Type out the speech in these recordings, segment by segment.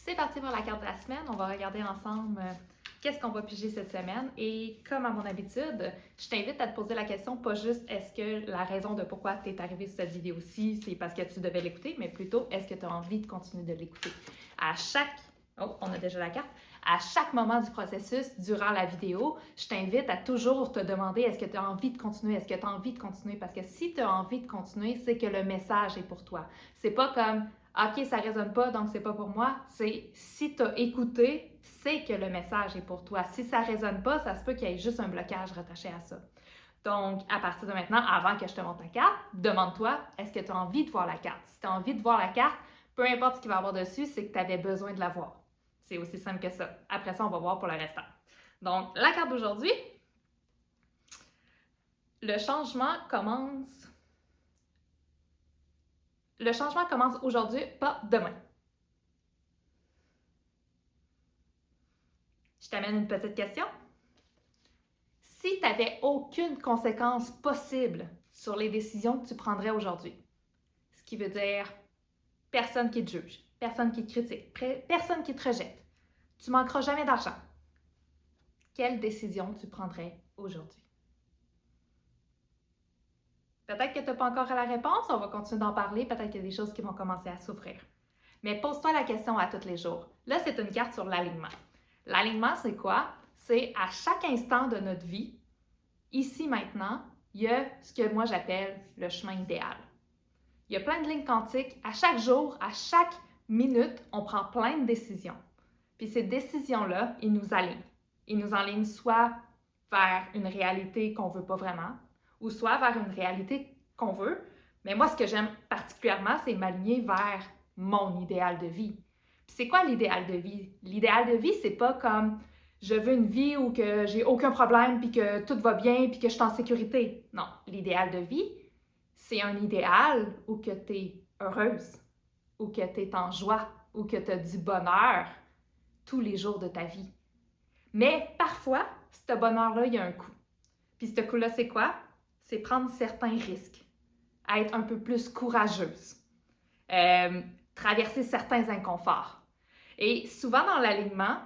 C'est parti pour la carte de la semaine. On va regarder ensemble qu'est-ce qu'on va piger cette semaine. Et comme à mon habitude, je t'invite à te poser la question, pas juste est-ce que la raison de pourquoi tu es arrivé sur cette vidéo-ci, c'est parce que tu devais l'écouter, mais plutôt est-ce que tu as envie de continuer de l'écouter. À chaque... Oh, on a déjà la carte. À chaque moment du processus, durant la vidéo, je t'invite à toujours te demander est-ce que tu as envie de continuer, est-ce que tu as envie de continuer, parce que si tu as envie de continuer, c'est que le message est pour toi. C'est pas comme OK, ça résonne pas, donc c'est pas pour moi. C'est si tu as écouté, c'est que le message est pour toi. Si ça résonne pas, ça se peut qu'il y ait juste un blocage rattaché à ça. Donc, à partir de maintenant, avant que je te montre ta carte, demande-toi, est-ce que tu as envie de voir la carte? Si tu as envie de voir la carte, peu importe ce qu'il va y avoir dessus, c'est que tu avais besoin de la voir. C'est aussi simple que ça. Après ça, on va voir pour le restant. Donc, la carte d'aujourd'hui, le changement commence aujourd'hui, pas demain. Je t'amène une petite question. Si tu n'avais aucune conséquence possible sur les décisions que tu prendrais aujourd'hui, ce qui veut dire personne qui te juge, personne qui te critique, personne qui te rejette, tu manqueras jamais d'argent, quelle décision tu prendrais aujourd'hui? Peut-être que tu n'as pas encore la réponse, on va continuer d'en parler, peut-être qu'il y a des choses qui vont commencer à s'ouvrir. Mais pose-toi la question à tous les jours. Là, c'est une carte sur l'alignement. L'alignement, c'est quoi? C'est à chaque instant de notre vie, ici, maintenant, il y a ce que moi j'appelle le chemin idéal. Il y a plein de lignes quantiques. À chaque jour, à chaque minute, on prend plein de décisions. Puis ces décisions-là, ils nous alignent. Ils nous alignent soit vers une réalité qu'on ne veut pas vraiment, ou soit vers une réalité qu'on veut. Mais moi, ce que j'aime particulièrement, c'est m'aligner vers mon idéal de vie. Puis c'est quoi l'idéal de vie? L'idéal de vie, c'est pas comme je veux une vie où que j'ai aucun problème, puis que tout va bien, puis que je suis en sécurité. Non, l'idéal de vie, c'est un idéal où que tu es heureuse, où que tu es en joie, où que tu as du bonheur tous les jours de ta vie. Mais parfois, ce bonheur-là, il y a un coût. Puis ce coût-là, c'est quoi? C'est prendre certains risques, être un peu plus courageuse, traverser certains inconforts. Et souvent dans l'alignement,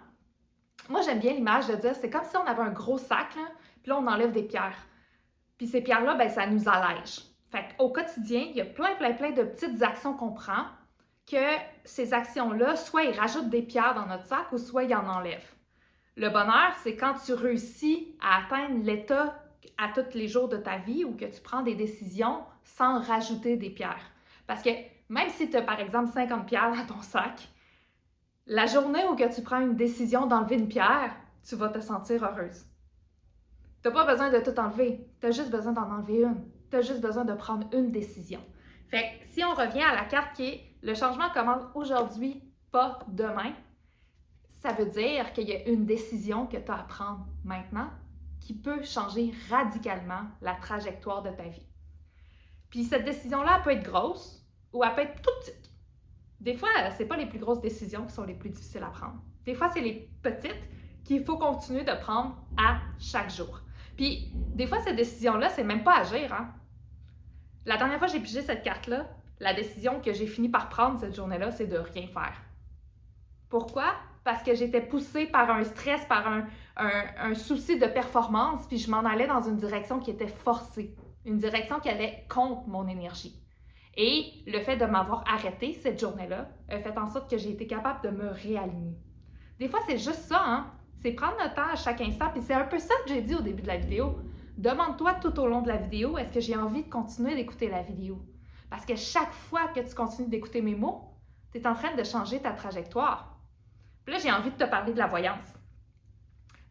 moi j'aime bien l'image de dire, c'est comme si on avait un gros sac, là, puis là on enlève des pierres. Puis ces pierres-là, ben, ça nous allège. Fait qu'au quotidien, il y a plein de petites actions qu'on prend, que ces actions-là, soit ils rajoutent des pierres dans notre sac, ou soit ils en enlèvent. Le bonheur, c'est quand tu réussis à atteindre l'état à tous les jours de ta vie ou que tu prends des décisions sans rajouter des pierres. Parce que même si tu as par exemple 50 pierres dans ton sac, la journée où que tu prends une décision d'enlever une pierre, tu vas te sentir heureuse. Tu n'as pas besoin de tout enlever, tu as juste besoin d'en enlever une. Tu as juste besoin de prendre une décision. Fait que si on revient à la carte qui est « Le changement commence aujourd'hui, pas demain », ça veut dire qu'il y a une décision que tu as à prendre maintenant qui peut changer radicalement la trajectoire de ta vie. Puis cette décision-là, elle peut être grosse ou elle peut être toute petite. Des fois, ce n'est pas les plus grosses décisions qui sont les plus difficiles à prendre. Des fois, c'est les petites qu'il faut continuer de prendre à chaque jour. Puis, des fois, cette décision-là, c'est même pas agir. Hein? La dernière fois que j'ai pigé cette carte-là, la décision que j'ai fini par prendre cette journée-là, c'est de rien faire. Pourquoi? Parce que j'étais poussée par un stress, par un souci de performance, puis je m'en allais dans une direction qui était forcée, une direction qui allait contre mon énergie. Et le fait de m'avoir arrêtée cette journée-là a fait en sorte que j'ai été capable de me réaligner. Des fois, c'est juste ça, hein? C'est prendre le temps à chaque instant, puis c'est un peu ça que j'ai dit au début de la vidéo. Demande-toi tout au long de la vidéo, est-ce que j'ai envie de continuer d'écouter la vidéo? Parce que chaque fois que tu continues d'écouter mes mots, tu es en train de changer ta trajectoire. Puis là, j'ai envie de te parler de la voyance.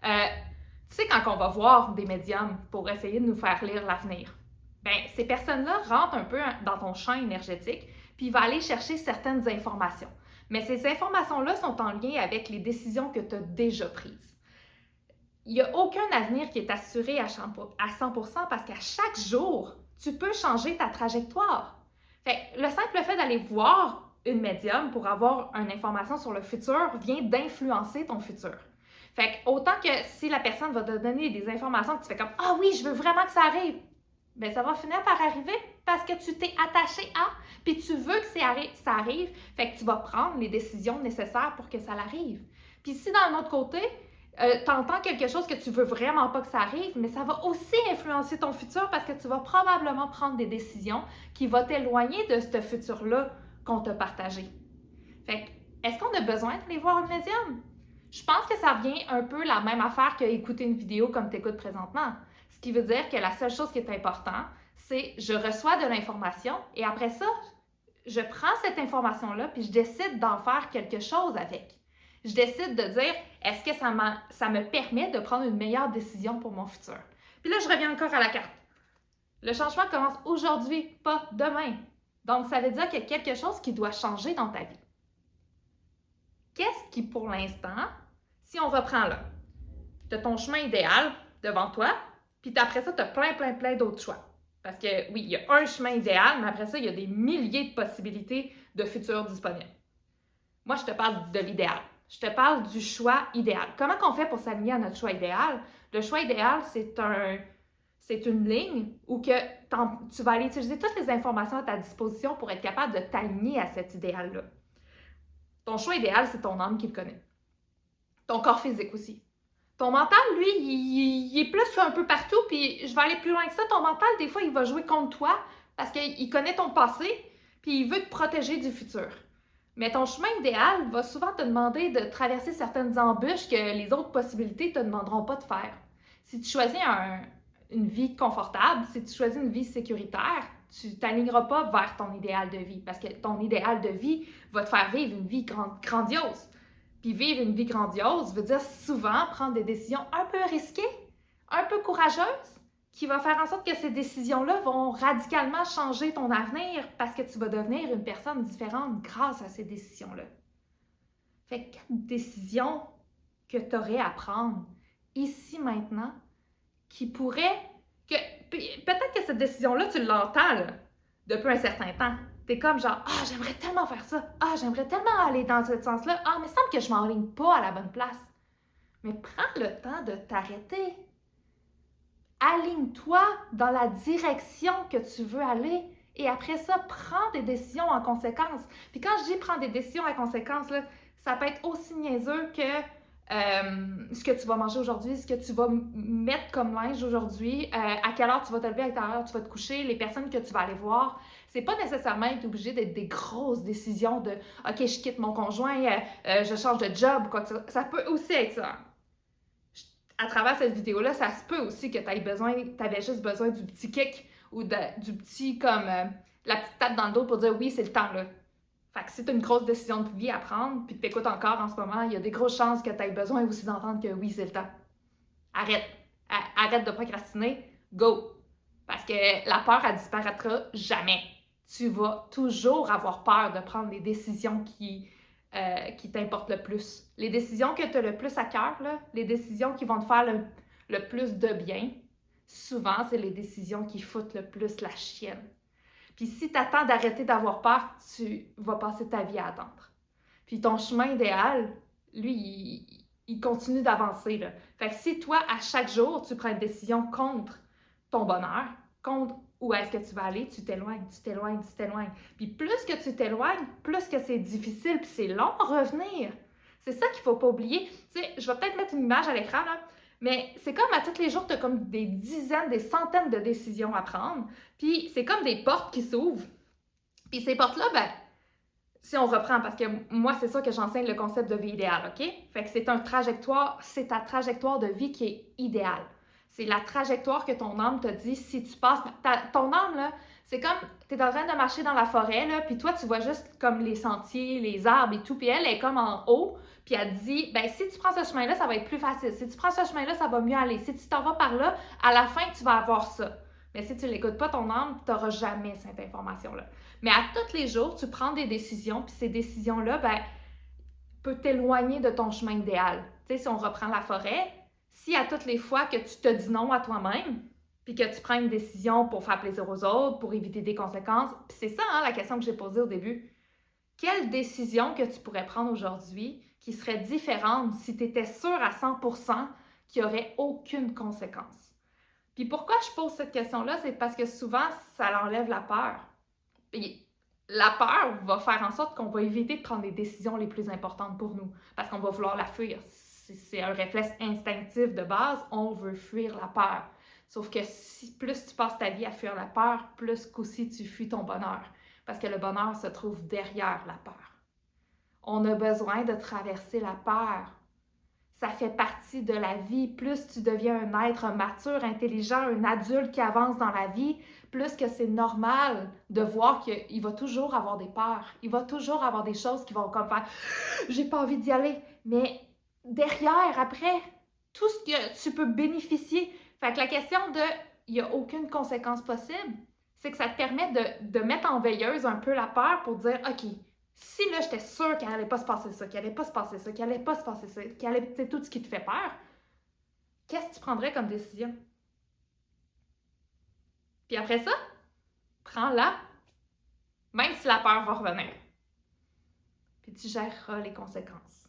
Tu sais, quand on va voir des médiums pour essayer de nous faire lire l'avenir, bien, ces personnes-là rentrent un peu dans ton champ énergétique, puis ils vont aller chercher certaines informations. Mais ces informations-là sont en lien avec les décisions que tu as déjà prises. Il n'y a aucun avenir qui est assuré à 100% parce qu'à chaque jour, tu peux changer ta trajectoire. Fait que le simple fait d'aller voir une médium pour avoir une information sur le futur vient d'influencer ton futur. Fait que autant que si la personne va te donner des informations que tu fais comme « Ah oui, je veux vraiment que ça arrive », bien ça va finir par arriver parce que tu t'es attaché à, puis tu veux que ça arrive, fait que tu vas prendre les décisions nécessaires pour que ça arrive. Puis si d'un autre côté, tu entends quelque chose que tu veux vraiment pas que ça arrive, mais ça va aussi influencer ton futur parce que tu vas probablement prendre des décisions qui vont t'éloigner de ce futur-là qu'on t'a partagé. Fait que, est-ce qu'on a besoin d'aller voir une médium? Je pense que ça vient un peu la même affaire qu'écouter une vidéo comme tu écoutes présentement. Ce qui veut dire que la seule chose qui est importante, c'est je reçois de l'information et après ça, je prends cette information-là puis je décide d'en faire quelque chose avec. Je décide de dire, est-ce que ça me permet de prendre une meilleure décision pour mon futur? Puis là, je reviens encore à la carte. Le changement commence aujourd'hui, pas demain. Donc, ça veut dire qu'il y a quelque chose qui doit changer dans ta vie. Qu'est-ce qui, pour l'instant, si on reprend là, tu as ton chemin idéal devant toi, puis après ça, tu as plein d'autres choix. Parce que oui, il y a un chemin idéal, mais après ça, il y a des milliers de possibilités de futurs disponibles. Moi, je te parle de l'idéal. Je te parle du choix idéal. Comment on fait pour s'aligner à notre choix idéal? Le choix idéal, c'est une ligne où que tu vas aller utiliser toutes les informations à ta disposition pour être capable de t'aligner à cet idéal-là. Ton choix idéal, c'est ton âme qui le connaît. Ton corps physique aussi. Ton mental, lui, il est plus un peu partout, puis je vais aller plus loin que ça. Ton mental, des fois, il va jouer contre toi parce qu'il connaît ton passé, puis il veut te protéger du futur. Mais ton chemin idéal va souvent te demander de traverser certaines embûches que les autres possibilités ne te demanderont pas de faire. Si tu choisis une vie confortable, si tu choisis une vie sécuritaire, tu ne t'aligneras pas vers ton idéal de vie parce que ton idéal de vie va te faire vivre une vie grandiose. Puis vivre une vie grandiose veut dire souvent prendre des décisions un peu risquées, un peu courageuses, qui va faire en sorte que ces décisions-là vont radicalement changer ton avenir parce que tu vas devenir une personne différente grâce à ces décisions-là. Fait que quelle décision que tu aurais à prendre ici maintenant qui pourrait... Peut-être que cette décision-là, tu l'entends là, depuis un certain temps. T'es comme genre, ah, j'aimerais tellement faire ça. Ah, j'aimerais tellement aller dans ce sens-là. Ah, mais il semble que je m'enligne pas à la bonne place. Mais prends le temps de t'arrêter. Aligne-toi dans la direction que tu veux aller et après ça, prends des décisions en conséquence. Puis quand je dis prends des décisions en conséquence, là, ça peut être aussi niaiseux que ce que tu vas manger aujourd'hui, ce que tu vas mettre comme linge aujourd'hui, à quelle heure tu vas te lever, à quelle heure tu vas te coucher, les personnes que tu vas aller voir. C'est pas nécessairement être obligé d'être des grosses décisions de « OK, je quitte mon conjoint, je change de job » ou quoi que ce soit. Ça peut aussi être ça. À travers cette vidéo-là, ça se peut aussi que tu avais juste besoin du petit kick ou du petit, comme, la petite tape dans le dos pour dire « Oui, c'est le temps, là ». Fait que si tu as une grosse décision de vie à prendre, puis que tu écoutes encore en ce moment, il y a des grosses chances que tu aies besoin aussi d'entendre que oui, c'est le temps. Arrête. Arrête de procrastiner. Go. Parce que la peur, elle disparaîtra jamais. Tu vas toujours avoir peur de prendre les décisions qui t'importent le plus. Les décisions que tu as le plus à cœur, là, les décisions qui vont te faire le plus de bien, souvent, c'est les décisions qui foutent le plus la chienne. Puis si tu attends d'arrêter d'avoir peur, tu vas passer ta vie à attendre. Puis ton chemin idéal, lui, il continue d'avancer, là. Fait que si toi, à chaque jour, tu prends une décision contre ton bonheur, contre où est-ce que tu vas aller, tu t'éloignes. Puis plus que tu t'éloignes, plus que c'est difficile, puis c'est long à revenir. C'est ça qu'il ne faut pas oublier. Tu sais, je vais peut-être mettre une image à l'écran, là. Mais c'est comme à tous les jours, tu as comme des dizaines, des centaines de décisions à prendre. Puis c'est comme des portes qui s'ouvrent. Puis ces portes-là, ben, si on reprend, parce que moi, c'est ça que j'enseigne le concept de vie idéale, OK? Fait que c'est ta trajectoire de vie qui est idéale. C'est la trajectoire que ton âme te dit si tu passes... Ton âme, là, c'est comme, tu es en train de marcher dans la forêt, là, puis toi, tu vois juste comme les sentiers, les arbres et tout, puis elle est comme en haut, puis elle te dit, ben si tu prends ce chemin-là, ça va être plus facile. Si tu prends ce chemin-là, ça va mieux aller. Si tu t'en vas par là, à la fin, tu vas avoir ça. Mais si tu ne l'écoutes pas, ton âme, tu n'auras jamais cette information-là. Mais à tous les jours, tu prends des décisions, puis ces décisions-là, ben, peuvent t'éloigner de ton chemin idéal. Tu sais, si on reprend la forêt, si à toutes les fois que tu te dis non à toi-même, puis que tu prends une décision pour faire plaisir aux autres, pour éviter des conséquences, puis c'est ça, hein, la question que j'ai posée au début. Quelle décision que tu pourrais prendre aujourd'hui qui serait différente si tu étais sûr à 100% qu'il n'y aurait aucune conséquence? Puis pourquoi je pose cette question-là, c'est parce que souvent, ça enlève la peur. Puis la peur va faire en sorte qu'on va éviter de prendre les décisions les plus importantes pour nous, parce qu'on va vouloir la fuir. C'est un réflexe instinctif de base, on veut fuir la peur. Sauf que si plus tu passes ta vie à fuir la peur, plus qu'aussi tu fuis ton bonheur, parce que le bonheur se trouve derrière la peur. On a besoin de traverser la peur. Ça fait partie de la vie. Plus tu deviens un être mature, intelligent, un adulte qui avance dans la vie, plus que c'est normal de voir qu'il va toujours avoir des peurs. Il va toujours avoir des choses qui vont comme faire « j'ai pas envie d'y aller ». Mais derrière, après, tout ce que tu peux bénéficier. Fait que la question de « il n'y a aucune conséquence possible », c'est que ça te permet de mettre en veilleuse un peu la peur pour dire « OK, si là, j'étais sûre qu'il n'allait pas se passer ça, qu'il n'allait pas se passer ça, qu'il n'allait pas se passer ça, qu'il allait, c'est tout ce qui te fait peur, qu'est-ce que tu prendrais comme décision? » Puis après ça, prends-la, même si la peur va revenir. Puis tu géreras les conséquences.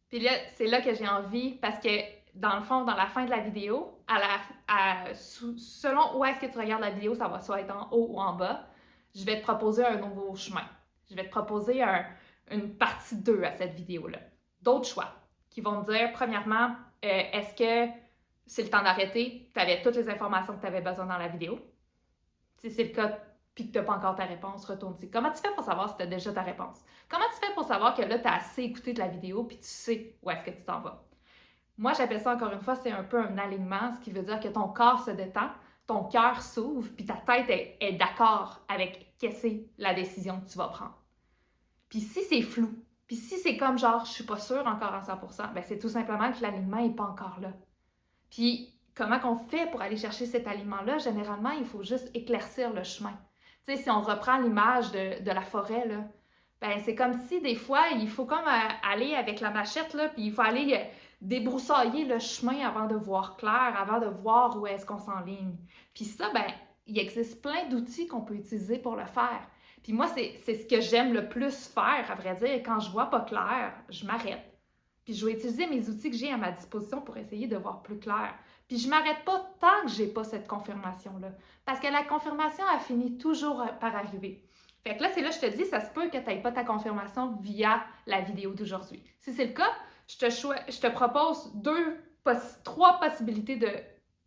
Puis là, c'est là que j'ai envie, parce que dans le fond, dans la fin de la vidéo, selon où est-ce que tu regardes la vidéo, ça va soit être en haut ou en bas, je vais te proposer un nouveau chemin. Je vais te proposer une partie 2 à cette vidéo-là. D'autres choix qui vont te dire, premièrement, est-ce que c'est le temps d'arrêter? Tu avais toutes les informations que tu avais besoin dans la vidéo. Si c'est le cas, puis que tu n'as pas encore ta réponse, retourne-y. Comment tu fais pour savoir si tu as déjà ta réponse? Comment tu fais pour savoir que là, tu as assez écouté de la vidéo puis tu sais où est-ce que tu t'en vas? Moi, j'appelle ça, encore une fois, c'est un peu un alignement, ce qui veut dire que ton corps se détend, ton cœur s'ouvre, puis ta tête est d'accord avec qu'est-ce que c'est la décision que tu vas prendre. Puis si c'est flou, puis si c'est comme genre, je suis pas sûre encore à 100%, ben c'est tout simplement que l'alignement n'est pas encore là. Puis comment qu'on fait pour aller chercher cet alignement-là? Généralement, il faut juste éclaircir le chemin. Tu sais, si on reprend l'image de la forêt, là, ben c'est comme si des fois, il faut comme aller avec la machette, là, puis il faut aller débroussailler le chemin avant de voir clair, avant de voir où est-ce qu'on s'enligne. Puis ça, ben il existe plein d'outils qu'on peut utiliser pour le faire. Puis moi, c'est ce que j'aime le plus faire, à vrai dire. Quand je vois pas clair, je m'arrête. Puis je vais utiliser mes outils que j'ai à ma disposition pour essayer de voir plus clair. Puis je m'arrête pas tant que j'ai pas cette confirmation-là. Parce que la confirmation, elle finit toujours par arriver. Fait que là, c'est là que je te dis, ça se peut que tu n'aies pas ta confirmation via la vidéo d'aujourd'hui. Si c'est le cas, je te propose trois possibilités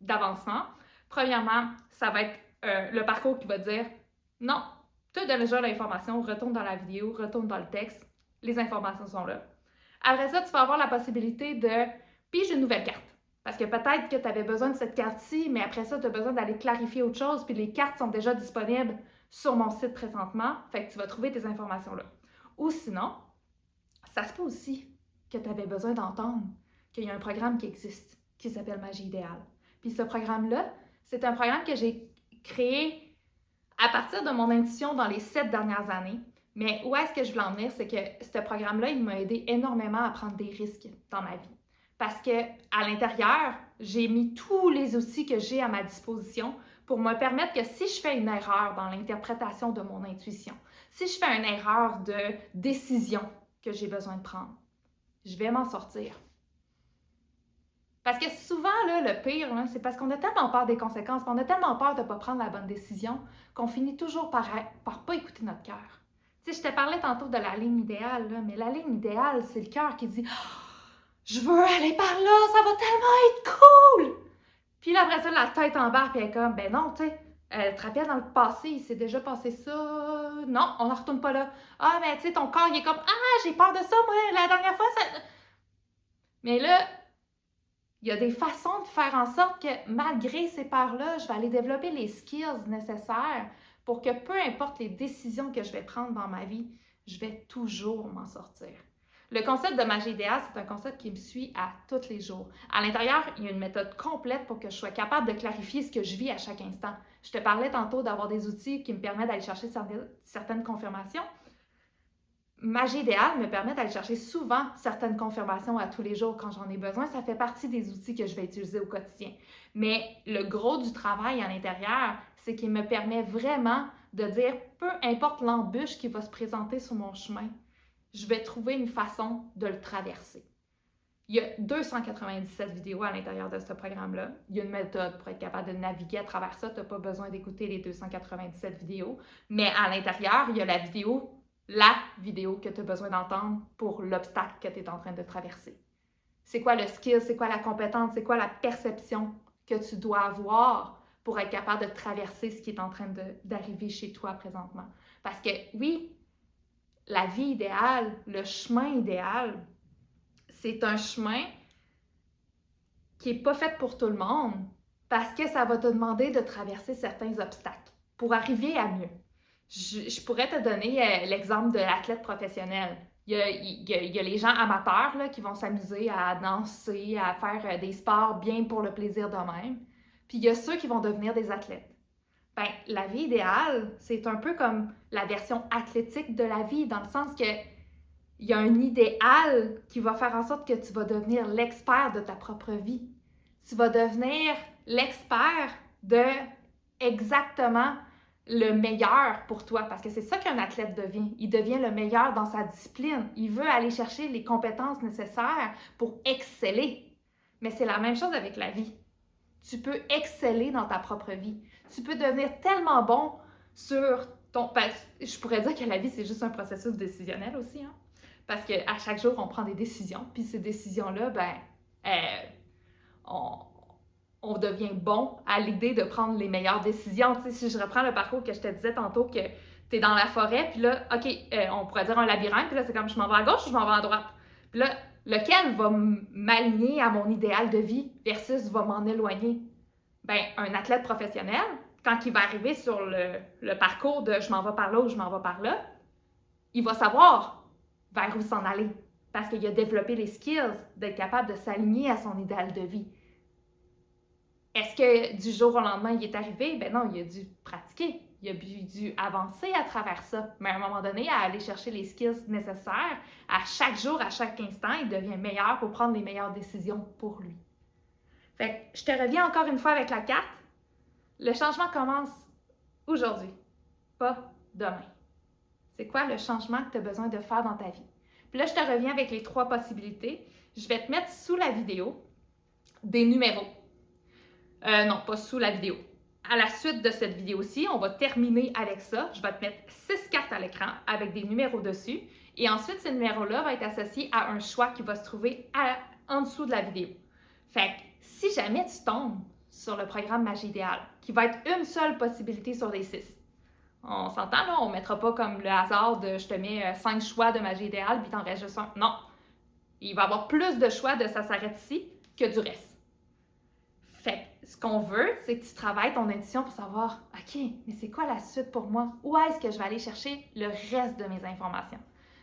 d'avancement. Premièrement, ça va être le parcours qui va dire « Non, tu as déjà l'information, retourne dans la vidéo, retourne dans le texte, les informations sont là. » Après ça, tu vas avoir la possibilité de piger une nouvelle carte. Parce que peut-être que tu avais besoin de cette carte-ci, mais après ça, tu as besoin d'aller clarifier autre chose, puis les cartes sont déjà disponibles sur mon site présentement, fait que tu vas trouver tes informations là. Ou sinon, ça se peut aussi que tu avais besoin d'entendre qu'il y a un programme qui existe, qui s'appelle Magie Idéale. Puis ce programme-là, c'est un programme que j'ai créé à partir de mon intuition dans les 7 dernières années. Mais où est-ce que je veux en venir, c'est que ce programme-là, il m'a aidé énormément à prendre des risques dans ma vie. Parce qu'à l'intérieur, j'ai mis tous les outils que j'ai à ma disposition pour me permettre que si je fais une erreur dans l'interprétation de mon intuition, si je fais une erreur de décision que j'ai besoin de prendre, je vais m'en sortir. Parce que souvent, là, le pire, là, c'est parce qu'on a tellement peur des conséquences, on a tellement peur de ne pas prendre la bonne décision qu'on finit toujours par pas écouter notre cœur. Tu sais, je te parlais tantôt de la ligne idéale, là, mais la ligne idéale, c'est le cœur qui dit « Je veux aller par là, ça va tellement être cool! » Puis là, après ça, la tête embarque et elle est comme « Ben non, tu sais, tu te rappelles dans le passé, il s'est déjà passé ça. Non, on ne retourne pas là. Ah, mais tu sais, ton corps, il est comme « Ah, j'ai peur de ça, moi, la dernière fois, ça... » Mais là, il y a des façons de faire en sorte que malgré ces peurs-là, je vais aller développer les skills nécessaires pour que peu importe les décisions que je vais prendre dans ma vie, je vais toujours m'en sortir. Le concept de Magie Idéale, c'est un concept qui me suit à tous les jours. À l'intérieur, il y a une méthode complète pour que je sois capable de clarifier ce que je vis à chaque instant. Je te parlais tantôt d'avoir des outils qui me permettent d'aller chercher certaines confirmations. Magie Idéale me permet d'aller chercher souvent certaines confirmations à tous les jours quand j'en ai besoin. Ça fait partie des outils que je vais utiliser au quotidien. Mais le gros du travail à l'intérieur, c'est qu'il me permet vraiment de dire, peu importe l'embûche qui va se présenter sur mon chemin, je vais trouver une façon de le traverser. Il y a 297 vidéos à l'intérieur de ce programme-là. Il y a une méthode pour être capable de naviguer à travers ça. Tu n'as pas besoin d'écouter les 297 vidéos. Mais à l'intérieur, il y a la vidéo que tu as besoin d'entendre pour l'obstacle que tu es en train de traverser. C'est quoi le skill, c'est quoi la compétence, c'est quoi la perception que tu dois avoir pour être capable de traverser ce qui est en train d'arriver chez toi présentement. Parce que oui, la vie idéale, le chemin idéal, c'est un chemin qui n'est pas fait pour tout le monde parce que ça va te demander de traverser certains obstacles pour arriver à mieux. Je pourrais te donner l'exemple de l'athlète professionnel. Il y a les gens amateurs là, qui vont s'amuser à danser, à faire des sports bien pour le plaisir d'eux-mêmes. Puis il y a ceux qui vont devenir des athlètes. Ben, la vie idéale, c'est un peu comme la version athlétique de la vie, dans le sens que il y a un idéal qui va faire en sorte que tu vas devenir l'expert de ta propre vie. Tu vas devenir l'expert de exactement le meilleur pour toi, parce que c'est ça qu'un athlète devient. Il devient le meilleur dans sa discipline. Il veut aller chercher les compétences nécessaires pour exceller. Mais c'est la même chose avec la vie. Tu peux exceller dans ta propre vie. Tu peux devenir tellement bon sur ton... Je pourrais dire que la vie, c'est juste un processus décisionnel aussi, hein? Parce qu'à chaque jour, on prend des décisions, puis ces décisions-là, on devient bon à l'idée de prendre les meilleures décisions. Tu sais, si je reprends le parcours que je te disais tantôt, que tu es dans la forêt, puis là, OK, on pourrait dire un labyrinthe, puis là, c'est comme je m'en vais à gauche ou je m'en vais à droite. Puis là, lequel va m'aligner à mon idéal de vie versus va m'en éloigner? Ben, un athlète professionnel, quand il va arriver sur le parcours de je m'en vais par là ou je m'en vais par là, il va savoir vers où s'en aller parce qu'il a développé les skills d'être capable de s'aligner à son idéal de vie. Est-ce que du jour au lendemain, il est arrivé? Ben non, il a dû pratiquer, il a dû avancer à travers ça. Mais à un moment donné, à aller chercher les skills nécessaires, à chaque jour, à chaque instant, il devient meilleur pour prendre les meilleures décisions pour lui. Fait que je te reviens encore une fois avec la carte. Le changement commence aujourd'hui, pas demain. C'est quoi le changement que tu as besoin de faire dans ta vie? Puis là, je te reviens avec les 3 possibilités. Je vais te mettre sous la vidéo des numéros. Non, pas sous la vidéo. À la suite de cette vidéo-ci, on va terminer avec ça. Je vais te mettre 6 cartes à l'écran avec des numéros dessus. Et ensuite, ces numéros-là vont être associés à un choix qui va se trouver en dessous de la vidéo. Fait que si jamais tu tombes sur le programme Magie idéale, qui va être une seule possibilité sur les 6, on s'entend, là, on ne mettra pas comme le hasard de je te mets 5 choix de magie idéale puis t'en restes juste un. Non. Il va y avoir plus de choix de ça s'arrête ici que du reste. Fait que ce qu'on veut, c'est que tu travailles ton intuition pour savoir, OK, mais c'est quoi la suite pour moi? Où est-ce que je vais aller chercher le reste de mes informations?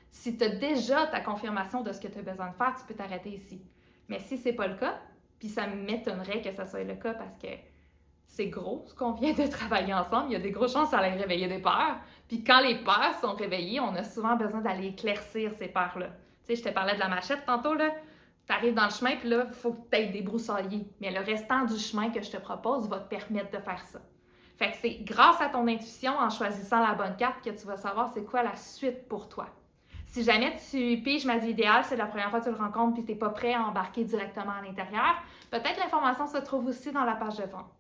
Si tu as déjà ta confirmation de ce que tu as besoin de faire, tu peux t'arrêter ici. Mais si ce n'est pas le cas, puis ça m'étonnerait que ça soit le cas parce que c'est gros ce qu'on vient de travailler ensemble. Il y a des grosses chances à aller réveiller des peurs. Puis quand les peurs sont réveillées, on a souvent besoin d'aller éclaircir ces peurs-là. Tu sais, je te parlais de la machette tantôt, là. Tu arrives dans le chemin, puis là, il faut que tu aies débroussaillé. Mais le restant du chemin que je te propose va te permettre de faire ça. Fait que c'est grâce à ton intuition, en choisissant la bonne carte, que tu vas savoir c'est quoi la suite pour toi. Si jamais tu piges ma vie idéale, c'est la première fois que tu le rencontres puis tu n'es pas prêt à embarquer directement à l'intérieur, peut-être l'information se trouve aussi dans la page de vente.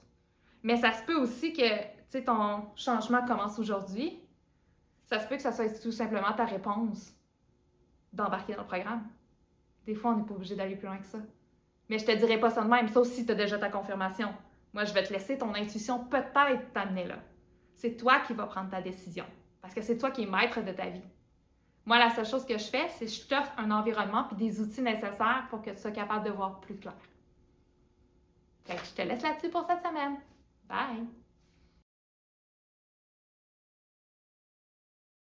Mais ça se peut aussi que ton changement commence aujourd'hui. Ça se peut que ça soit tout simplement ta réponse d'embarquer dans le programme. Des fois, on n'est pas obligé d'aller plus loin que ça. Mais je te dirai pas ça de même, sauf si tu as déjà ta confirmation. Moi, je vais te laisser ton intuition peut-être t'amener là. C'est toi qui vas prendre ta décision. Parce que c'est toi qui es maître de ta vie. Moi, la seule chose que je fais, c'est que je t'offre un environnement et des outils nécessaires pour que tu sois capable de voir plus clair. Fait que je te laisse là-dessus pour cette semaine. Bye!